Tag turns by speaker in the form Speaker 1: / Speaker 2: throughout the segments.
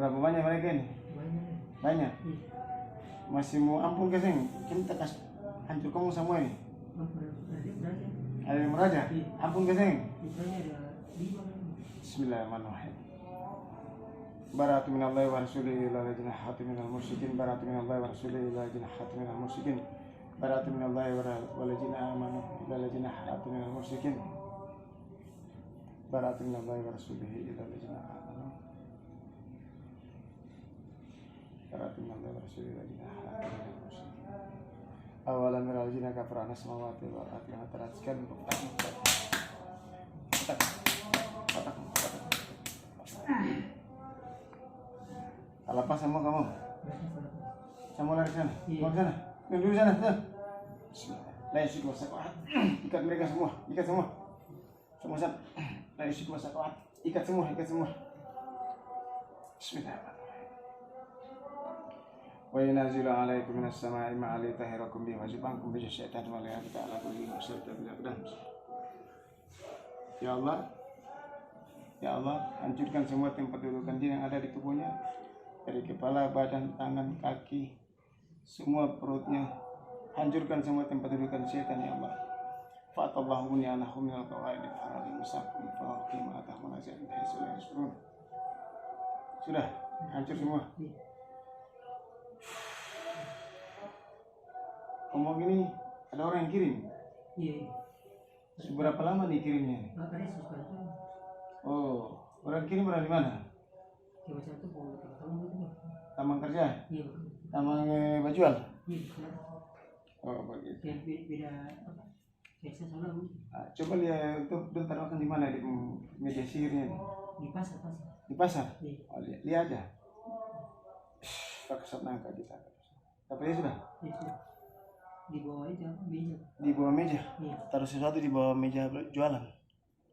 Speaker 1: Berapa banyak mereka ini? Banyak. Masih mau ampun keseng? Kita kasih hancur kamu semua ini. Ada yang meraja? Ampun keseng? Bismillahirrahmanirrahim. Baratu minallahi wa rasulihi ila lajina hati minal musyrikin. Baratu minallahi wa rasulihi ila lajina hati minal musyrikin. Baratu minallahi wa lajina amanu ila lajina hati minal musyrikin. Baratu minallahi wa rasulihi ila lajina amanu. Baratu minallahi wa rasulihi ila lajina hati minal musyrikin. Awalan minal lajina kafarana samawati wal ardi wa taraskan lepas sama kamu. Sama lari sana. Mau sana. Dulu sana. La yusik wasaqat. Ikat mereka semua. Ikat semua. Semua sana. La yusik wasaqat. Ikat semua. Bismillahirrahmanirrahim. Wa yanzilu 'alaikum minas sama'i ma'al tahirakum bihi wa yubankum bi syaitan wa la ta'ala kulli musyrikun billahi. Ya Allah, hancurkan semua tempat dudukan jin yang ada di tubuhnya. Dari kepala, badan, tangan, kaki, semua perutnya. Hancurkan semua tempat dudukan syaitan ya Allah. Fa'atallahu bunyanahum minal qawaidil haram musaqqim fa'aqim atahum azan haitsu la yashurun. Sudah, hancur semua. Ngomong gini, ada orang yang kirim?
Speaker 2: Iya.
Speaker 1: Seberapa lama nih kirimnya? Oh, orang kirim berada di mana? Taman kerja?
Speaker 2: Iya.
Speaker 1: Taman Bajual?
Speaker 2: Iya.
Speaker 1: Oh, begitu.
Speaker 2: Beda apa? Biasa salah.
Speaker 1: Coba lihat itu taruhkan di mana di meja sihirnya?
Speaker 2: Di pasar.
Speaker 1: Di pasar?
Speaker 2: Iya.
Speaker 1: Oh, lihat aja. Pakai nangka kita. Tapi dia sudah?
Speaker 2: Iya. Di bawah itu apa? Meja.
Speaker 1: Di bawah meja?
Speaker 2: Iya.
Speaker 1: Taruh sesuatu di bawah meja jualan?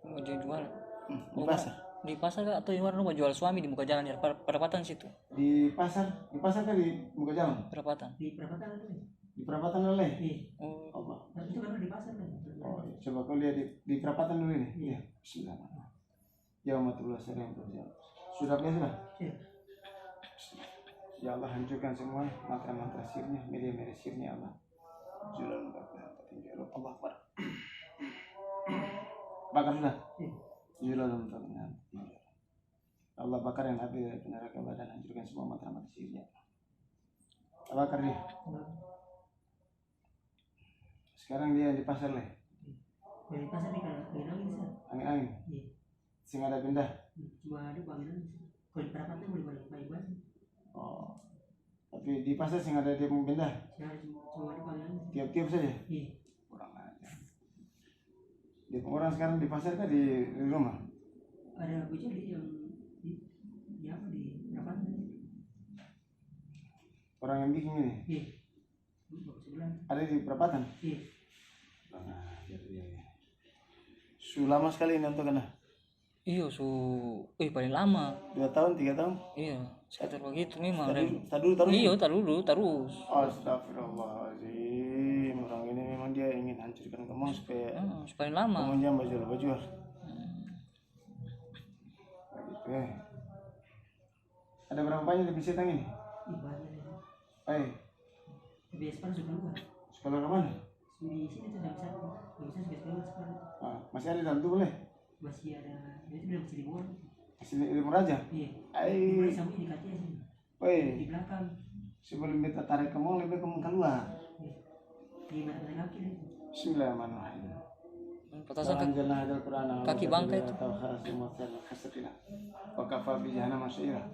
Speaker 3: Meja jualan?
Speaker 1: Di pasar?
Speaker 3: Di pasar kah? Atau di mana rumah jual suami di muka jalan ya? Perapatan situ.
Speaker 1: Di pasar kan di muka jalan?
Speaker 3: Perapatan.
Speaker 2: Di perapatan itu.
Speaker 1: Di perapatan oleh?
Speaker 2: Iya.
Speaker 1: Oh, Allah.
Speaker 2: Itu karena di pasar kan.
Speaker 1: Oh, coba kau lihat di perapatan dulu ini.
Speaker 2: Iya.
Speaker 1: Bismillahirrahmanirrahim. Ya umatullah sekalian. Sudah sudah.
Speaker 2: Iya.
Speaker 1: Ya Allah, hancurkan semua mantra-mantra sirnya, media-media sirnya Allah. Jualan bakar tinggi Allah Akbar. Bakar sudah.
Speaker 2: Iya.
Speaker 1: Jualan bakar tinggi. Allah bakar yang api dari neraka badan, hancurkan semua mantra-mantra sirnya. Bakar dia. Sekarang dia di pasar leh.
Speaker 2: Di pasar ini kan angin sih.
Speaker 1: Angin.
Speaker 2: Iya.
Speaker 1: Sing ada pindah.
Speaker 2: Cuma ada angin. Kalau di perapatan boleh baik-baik.
Speaker 1: Oh. Tapi di pasar sing ada dia pindah.
Speaker 2: Ya, cuma ada angin.
Speaker 1: Tiap-tiap saja.
Speaker 2: Iya.
Speaker 1: Kurang aja. Di orang sekarang di pasar kan di rumah.
Speaker 2: Ada bocah yang di apa di perapatan.
Speaker 1: Orang yang bikin ini.
Speaker 2: Iya. Sebelah.
Speaker 1: Ada di perapatan.
Speaker 2: Iya.
Speaker 1: Sudah lama sekali ini untuk kena.
Speaker 3: Iya, paling lama.
Speaker 1: 2 tahun, 3 tahun.
Speaker 3: Iya, sekitar begitu memang.
Speaker 1: Taruh.
Speaker 3: Iya, terus.
Speaker 1: Astagfirullahaladzim. Orang ini memang dia ingin hancurkan kamu supaya
Speaker 3: paling lama.
Speaker 1: kamu jangan baju. Begitu ya. Ada berapa banyak di setan ini?
Speaker 2: Banyak. Biasa kan sudah keluar.
Speaker 1: Sekolah ke mana?
Speaker 2: Di sini tuh bisa sudah keluar sekarang.
Speaker 1: Masih ada dalam tuh boleh?
Speaker 2: Masih ada. Itu udah masih dibuang.
Speaker 1: Masih di ilmu raja?
Speaker 2: Iya.
Speaker 1: Di
Speaker 2: sama ini kaca sini. Di belakang.
Speaker 1: Sebelum kita tarik kamu lebih kamu keluar.
Speaker 2: Iya. Di belakang kaki.
Speaker 1: Bismillahirrahmanirrahim.
Speaker 3: Petasan kaki bangka itu.
Speaker 1: Wakafa bi jahannam masyira.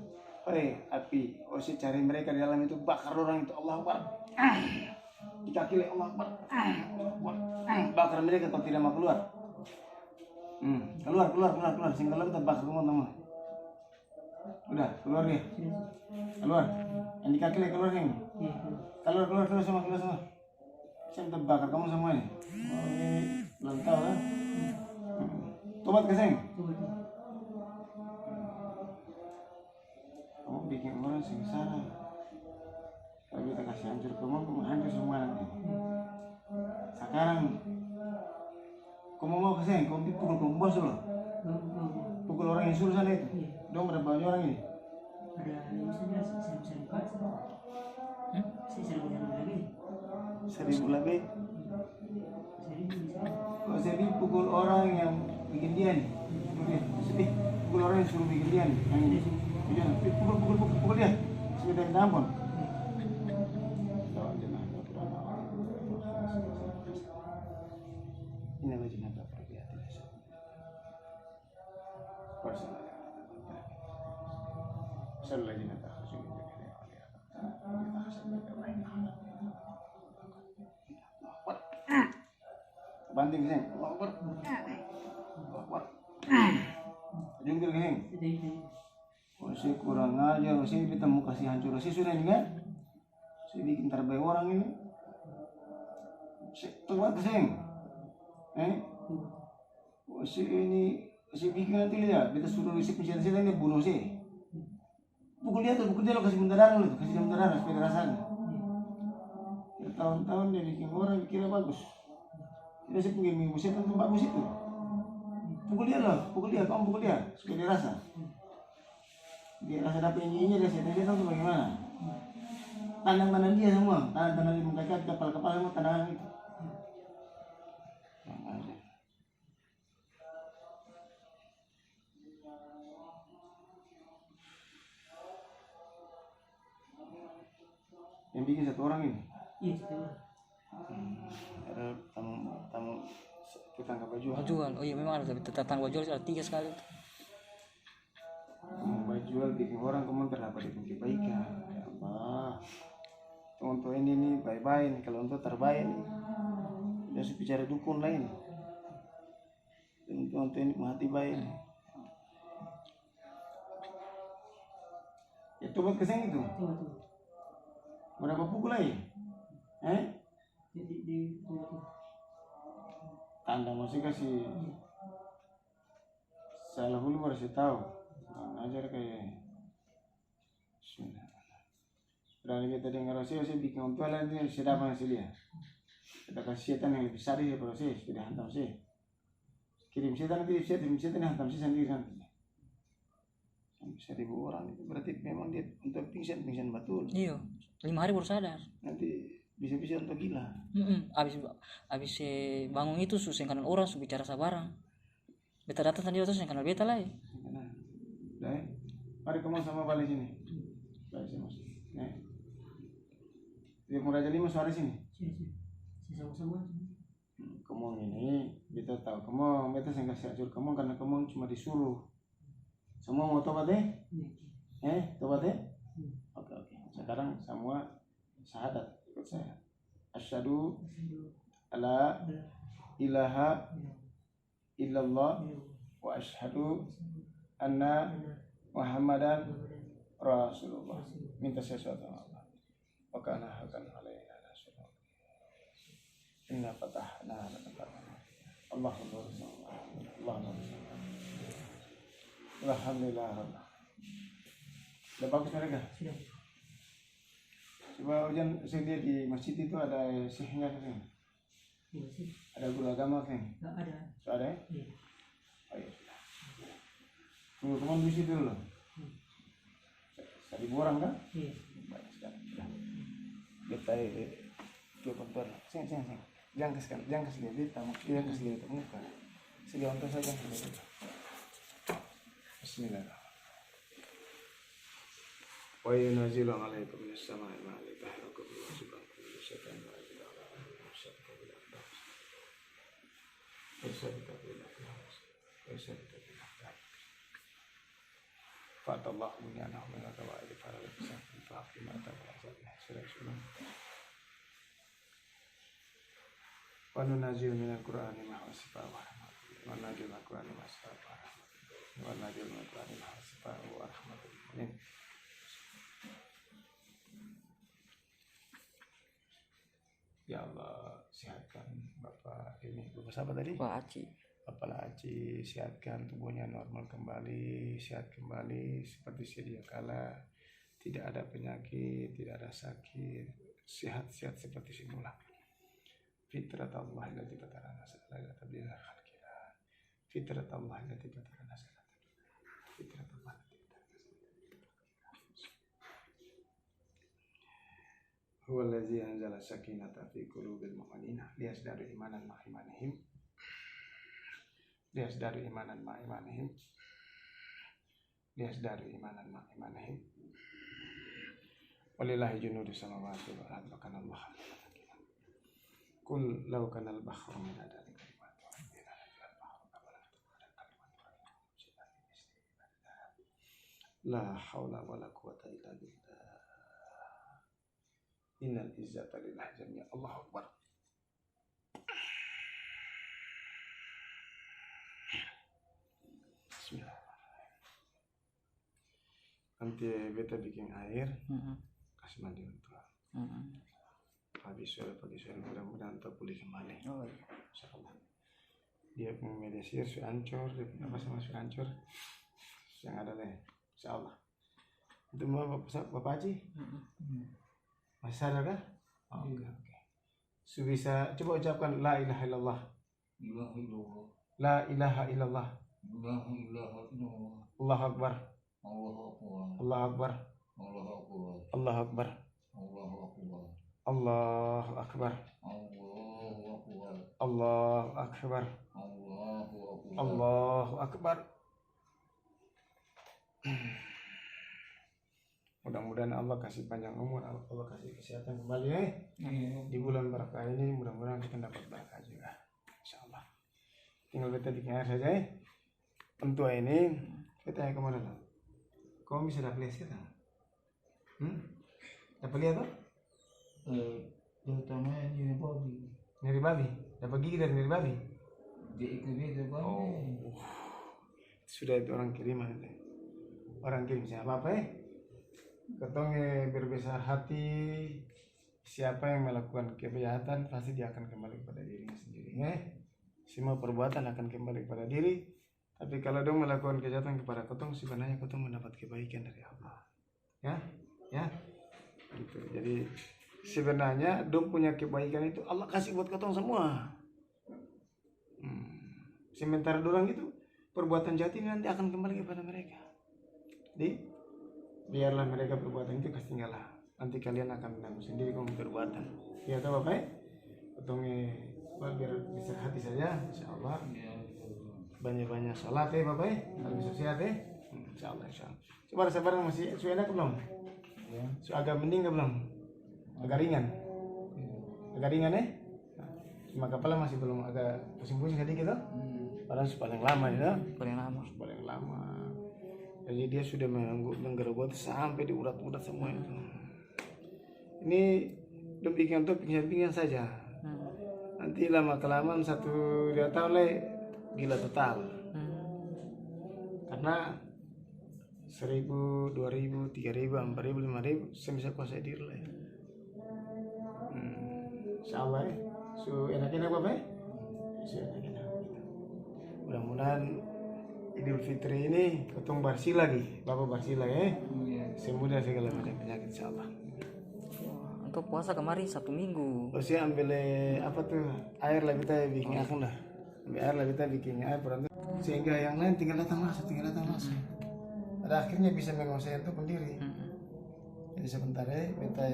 Speaker 1: Api, si cari mereka di dalam itu, bakar orang itu, Allah Akbar. Di kaki le Allah Akbar. Bakar mereka atau tidak mau keluar. Keluar. Sing keluar kita bakar semua. Udah, keluar dia. Keluar. Yang di kaki le keluar yang. Keluar semua. Saya minta bakar kamu semua ini. Belum tahu kan? Tobat ke sini. Kamu bikin orang sengsara. Kalau kita kasih hancur kamu hancur semua nanti. Sekarang kamu mau ke sini, kamu pukul bos dulu. Pukul orang yang suruh sana itu. Dong berapa banyak orang ini?
Speaker 2: ada ini saja sering kan saya sering lagi
Speaker 1: 1000 lebih.
Speaker 2: sering bisa
Speaker 1: Kalau sedih pukul orang yang bikin dia nih. Sedih pukul orang yang suruh bikin dia nih. Yang ini. Jangan pukul dia. Sudah minta ampun. Ini lagi nak pergi hati. Selalu lagi nak banting sih, lapar, jungkir geng, masih kurang ajar, masih kita mau kasih hancur, masih sudah nih kan, saya bikin terbaik orang ini, tepat sih, masih ini, masih bikin nanti lihat, kita suruh isi pencet-pencet ini bunuh sih, pukul dia lo kasih muntah darah lo, kasih muntah darah supaya rasakan, bertahun-tahun dia bikin orang kira bagus. Tidak sih pengen minggu setan itu bagus itu. Pukul dia, kamu pukul dia supaya dia rasa. Dia rasa dapat ininya dia setan tahu bagaimana. Tandang dia semua, tandang di muka kepala semua tandangan itu. Yang bikin satu orang ini.
Speaker 2: iya satu orang
Speaker 1: Ada tamu tukang baju.
Speaker 3: Jual. Oh iya memang ada, tapi tetangga jual ada 3 sekali.
Speaker 1: Mau jual bikin orang kemudian terdapat itu kebaikan. Ya Allah. Untuk ini nih bye-bye nih, kalau untuk terbaik nih. Dia bicara dukun lain. Untuk ini mati baik nih. Ya coba keseng itu.
Speaker 2: tuh
Speaker 1: Berapa pukul lagi?
Speaker 2: di tuh
Speaker 1: Tanda masih kasih salah hulu baru saya tahu. Ngajar kayak sudah. Berani kita dengar saya bikin untuk lain dia sedap hasil dia. Kita kasih setan yang lebih sadis ya proses sudah hantam sih. Kirim setan hantam sih sendiri nanti. 1000 orang itu berarti memang dia untuk pingsan betul.
Speaker 3: Iya, 5 hari baru sadar.
Speaker 1: Nanti bisa untuk gila.
Speaker 3: Abis bangun itu susah kenal orang, susah bicara sabarang. Beta datang tadi terus yang kenal beta lah.
Speaker 1: Nah, mari kamu sama balik sini. Balik sini mas. Dia mau Raja 5 suara sini.
Speaker 2: saya sama-sama
Speaker 1: Kamu ini, beta tahu kamu, beta saya kasih ajar kamu karena kamu cuma disuruh. Semua mau tobat deh? Tobat deh? Oke. Sekarang semua syahadat ikut saya. Asyhadu alla ilaha illallah wa asyhadu anna Muhammadan Rasulullah. Minta sesuatu sama Allah. Wa kana haqqan alaina nasrul. Inna fatahna laka Allahumma alhamdulillah. Udah bagus mereka.
Speaker 2: sudah
Speaker 1: Coba hujan saya lihat di masjid itu ada syekhnya kan?
Speaker 2: iya sih
Speaker 1: Ada guru agama kan?
Speaker 2: nggak ada
Speaker 1: So, ada ya?
Speaker 2: iya
Speaker 1: Oh iya sudah. Tunggu teman di situ loh. 1000 orang kan?
Speaker 2: iya
Speaker 1: Baik, sudah. Kita coba sing. Jangan kasih lihat kita, jangan kasih lihat muka. Segi untuk saja kasih lihat. Bismillah. Wa yunazzilu 'alaikum minas sama'i ma'an litahrakum bi subhanahu wa ta'ala Fatallahu minanahu min al-qawaid fala bisa fi ma ta'ala surah wa nunazzilu minal qur'ani ma huwa shifaa'un wa rahmatun wa nunazzilu minal qur'ani ma huwa shifaa'un wa rahmatun wa nunazzilu minal qur'ani ma huwa shifaa'un wa rahmatun. Ya Allah, sehatkan Bapak ini. Bapak siapa tadi?
Speaker 3: Pak Aci.
Speaker 1: Bapak Aci, sehatkan tubuhnya normal kembali, sehat kembali seperti sedia kala. Tidak ada penyakit, tidak ada sakit, sehat-sehat seperti semula. Fitrat Allah allati fatarana ala tabdila khalqillah. Fitrat Allah allati fatarana ala tabdila. Fitrat Allah allati fatarana. Huwallazi anzala sakinata fi qulubil mu'minina liyazdaru imanan ma'a imanihim. Liyazdaru imanan ma'a imanihim. Liyazdaru imanan ma'a imanihim. Walillahi junudus samawati wal ardi wa kana Allahu aliman hakiman. Qul law kana al-bahru midadan li kalimati rabbina lanafada al-bahru qabla an tanfada kalimatu rabbina. La haula wala quwwata illa billah. Innal izzata lillahi jami'an. Allahu akbar. Bismillahirrahmanirrahim. Nanti beta bikin air, kasih mandi untuk pagi sore mudah-mudahan terpulih kembali.
Speaker 3: Oh iya.
Speaker 1: Insyaallah. Dia punya media sosial sudah hancur, dia punya apa sama sudah hancur. Yang ada nih, insyaallah. Itu mau Bapak Haji? Masih sadar kah? Oke. Bisa coba ucapkan la ilaha illallah. La ilaha illallah. Allahu akbar. Allahu akbar. Allahu akbar. Allahu akbar. Allahu akbar. Allahu akbar. Mudah-mudahan Allah kasih panjang umur, Allah kasih kesehatan kembali di bulan berkah ini. Mudah-mudahan kita dapat berkah juga, insyaallah. Tinggal kita bikin air saja. Tentu ini kita yang kemana lah? Kamu bisa dapat lihat kan? Dapat lihat apa?
Speaker 2: Terutama nyari babi.
Speaker 1: Nyari babi. Dapat gigi dari nyari babi.
Speaker 2: Dia ikut dia babi.
Speaker 1: Oh, sudah itu orang kiriman. Orang kirim siapa Ketong berbesar hati. Siapa yang melakukan kejahatan pasti dia akan kembali kepada dirinya sendiri. Semua perbuatan akan kembali kepada diri. Tapi kalau dong melakukan kejahatan kepada ketong, sebenarnya ketong mendapat kebaikan dari Allah. Ya, gitu. Jadi sebenarnya dong punya kebaikan itu Allah kasih buat ketong semua. Sementara dorang itu perbuatan jahat ini nanti akan kembali kepada mereka. Jadi biarlah mereka perbuatan itu tinggallah. Nanti kalian akan menanggung sendiri kalau perbuatan. Ya tahu Bapak? Ketongnya biar bisa hati saja, insyaallah. Banyak-banyak sholat Bapak kalau bisa sehat insyaallah. Coba sabar masih enak belum? Agak mending belum? Agak ringan. Agak ringan Cuma kepala masih belum agak pusing-pusing sedikit Padahal paling lama paling lama. Jadi dia sudah menggerogoti sampai di urat-urat semua itu. Ini bikin untuk pingsan saja. Nanti lama kelamaan 1-2 tahun gila total. Karena 1.000, 2.000, 3.000, 4.000, 5.000 saya bisa kuasai diri lah. Insyaallah enak-enak Bapak enak-enak. Mudah-mudahan Idul Fitri ini ketong barsi lagi, Bapak barsi lagi semudah segala macam penyakit insyaallah.
Speaker 3: Untuk puasa kemarin 1 minggu.
Speaker 1: Terus ambil apa tuh air lah kita bikin akan dah. Ambil air lah kita bikin air berarti sehingga yang lain tinggal datang masuk. Pada akhirnya bisa menguasai itu sendiri. Jadi sebentar kita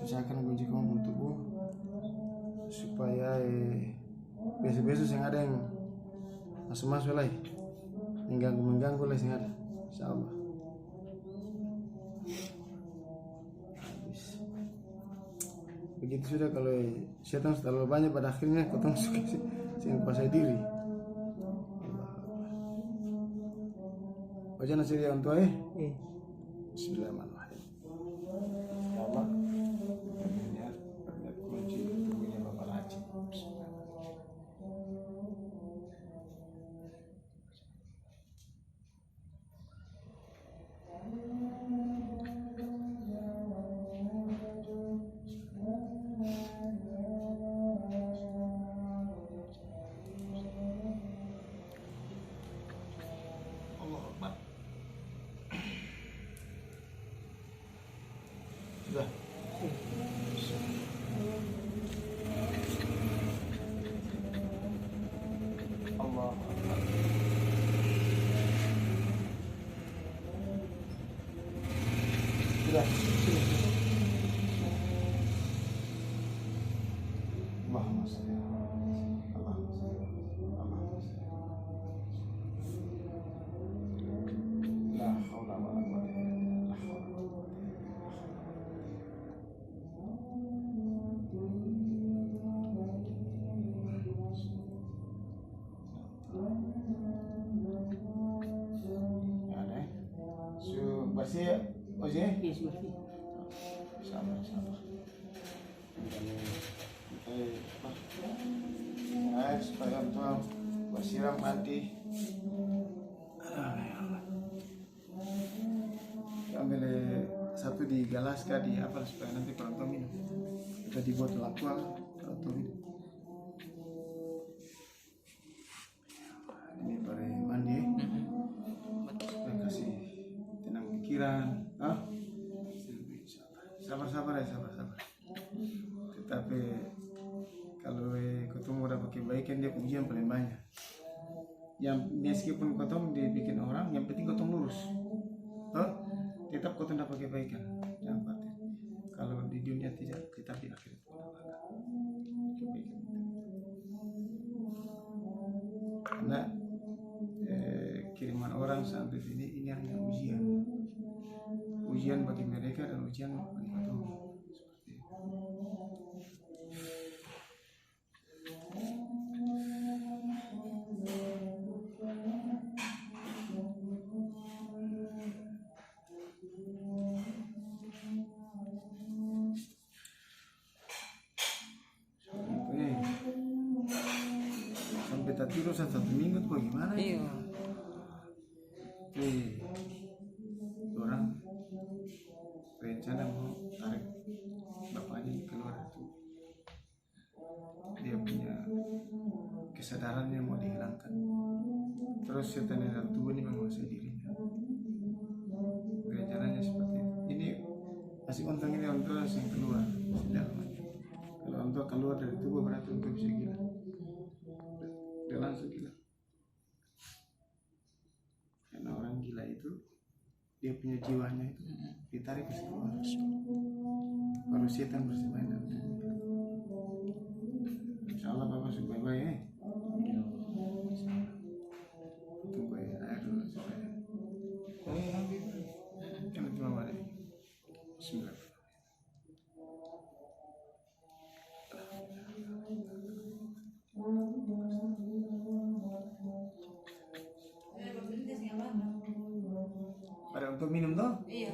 Speaker 1: usahakan kunci kemampuan tubuh supaya besok-besok yang ada yang masuk lagi. Mengganggu lah sih ada, insyaallah. Habis. Begitu sudah kalau setan terlalu banyak pada akhirnya ketemu sih kuasai diri. Baca nasi dia untuk Bismillahirrahmanirrahim. Insyaallah. Berniat kunci tubuhnya Bapak Haji. Sudah. Allah. Sudah. bersih ya Ozi.
Speaker 2: Yes, bersih.
Speaker 1: Sabar. Supaya untuk bersiram mandi. Ambil satu di gelas kah di apa supaya nanti kalau minum. Kita dibuat lakukan kalau minum. Ini pada mandi. Supaya kasih tenang pikiran. Sabar ya. Tetapi kalau ketemu udah pakai baik kan dia ujian paling banyak. Yang meskipun ketemu dibikin orang, yang penting ketemu lurus. Tetap ketemu udah pakai baik kan. Jangan khawatir. Kalau di dunia tidak, tetap di akhirat karena kiriman orang sampai sini ini hanya ujian bagi mereka dan ujian bagi ketemu. Sampai tak tidur 1 minggu tuh bagaimana ya?
Speaker 3: Iya.
Speaker 1: Orang rencana mau tarik bapaknya keluar itu, dia punya kesadarannya mau dihilangkan. Terus setan dalam tubuh ini menguasai dirinya. Rencananya seperti itu. Ini masih untung ini untuk yang keluar dalamnya. Kalau untuk keluar dari tubuh berarti untuk bisa gila. Dia langsung gila. Karena orang gila itu dia punya jiwanya itu ditarik ke keluar. Baru setan bermain dalam tubuh. Insyaallah Bapak suka baik. Tunggu ya air dulu supaya. Nanti kan cuma balik. Bismillah. Ada untuk minum toh? Iya.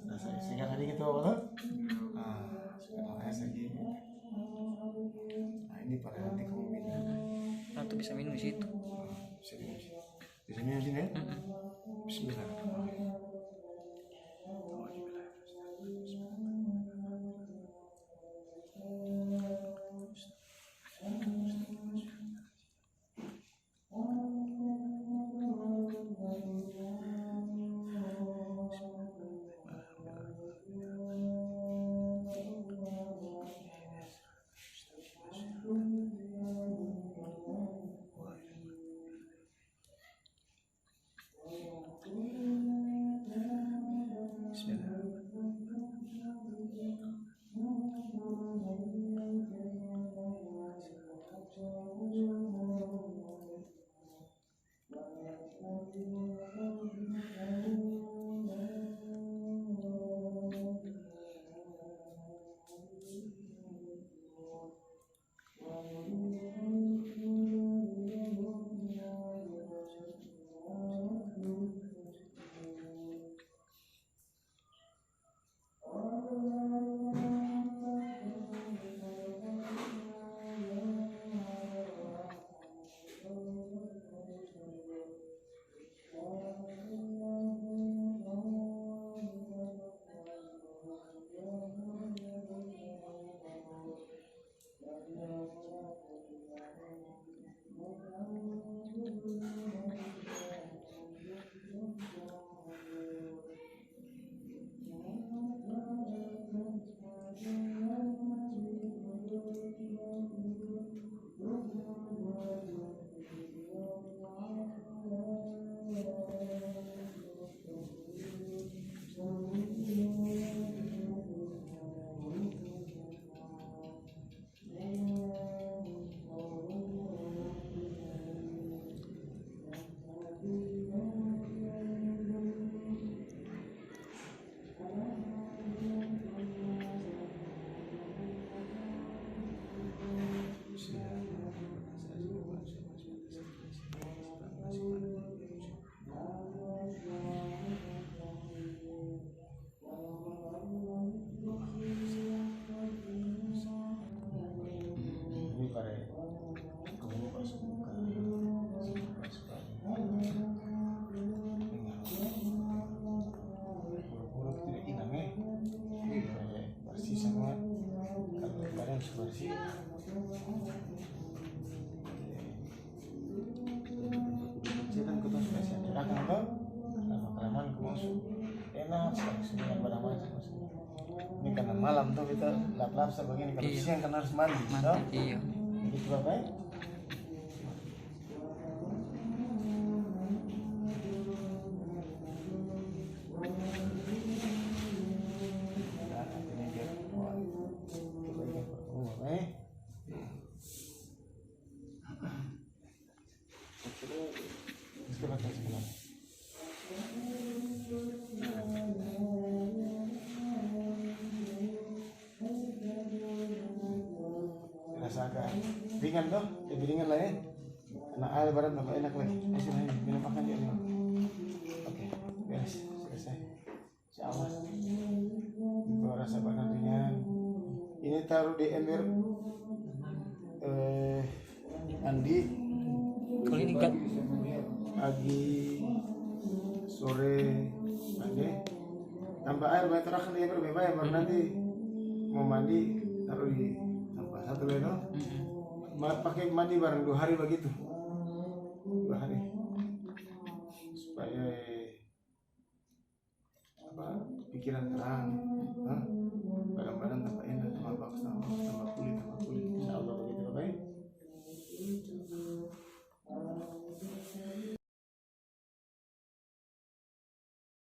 Speaker 1: Rasa segar tadi gitu apa toh? Sekarang rasa gini. Ini pada nanti kamu minum.
Speaker 3: Nanti bisa minum di situ.
Speaker 1: Bisa minum sini. Bisa minum sini ya? Bismillahirrahmanirrahim. Bismillah. tuh kita lap-lap sebagainya kalau
Speaker 3: Iya.
Speaker 1: siang kan harus mandi toh
Speaker 3: mantap iya
Speaker 1: begitu Bapak ya? Nah, ini biar kebaikan pertemu Bapak ya. Sekarang. Rasa agak ringan toh, lebih ringan lah ya. Karena air barat tambah enak lagi. Ayo sini minum makan dia minum. Oke, beres selesai. Insyaallah. Itu rasa badan ringan. Ini taruh di ember mandi.
Speaker 3: kalau ini enggak
Speaker 1: Pagi, sore, mandi. Tambah air banyak terakhir di ember bebas baru nanti mau mandi taruh di sampah satu lagi toh. Pakai mandi bareng 2 hari begitu 2 hari supaya pikiran terang badan tambah enak tambah bagus tambah